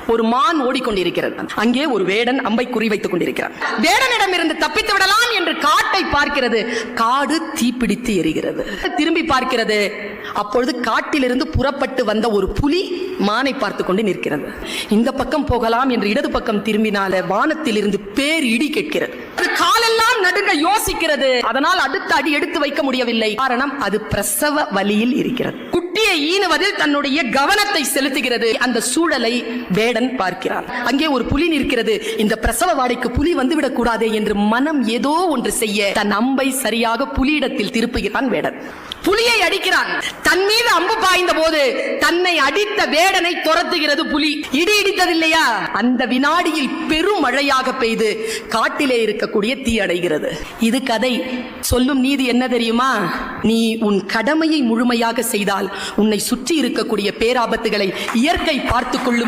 ஒரு மான் ஓடிக்கொண்டிருக்கிறது. அங்கே ஒரு வேடன் அம்பை குறிவைத்துக் கொண்டிருக்கிறார். வேடனிடம் இருந்து தப்பித்து விடலாம் என்று காட்டை பார்க்கிறது. காடு தீப்பிடித்து எரிகிறது. திரும்பி பார்க்கிறது. அப்பொழுது காட்டிலிருந்து புறப்பட்டு வந்த ஒரு புலி மானை பார்த்து கொண்டு நிற்கிறது. இந்த பக்கம் போகலாம் என்று இடது பக்கம் திரும்பினால வானத்தில் இருந்து பேர் இடி கேட்கிறது. காலெல்லாம் நடுங்க யோசிக்கிறது. அதனால் அடுத்த அடி எடுத்து வைக்க முடியவில்லை. காரணம், அது பிரசவ வலியில் இருக்கிறது. குட்டியை ஈனுவதில் தன்னுடைய கவனத்தை செலுத்துகிறது. அந்த சூழலை வேடன் பார்க்கிறார். அங்கே ஒரு புலி நிற்கிறது. இந்த பிரசவ வாடைக்கு புலி வந்துவிடக் கூடாதே என்று மனம் ஏதோ ஒன்று செய்ய தன் அம்பை சரியாக புலியிடத்தில் திருப்புகிறான் வேடன். புலியை அடிக்கிறான். தன் மீது அம்பு பாய்ந்த போது தன்னை அடித்த வேடனை துரத்துகிறது புலி. இடி இடித்ததில்லையா? அந்த வினாடியில் பெரும் மழையாக பெய்து காட்டிலே இருக்கக்கூடிய தீ அடைகிறது. இது கதை. சொல்லும் நீதி என்ன தெரியுமா? நீ உன் கடமையை முழுமையாக செய்தால் உன்னை சுற்றி இருக்கக்கூடிய பேராபத்துகளை இயற்கை பார்த்துக் கொள்ளும்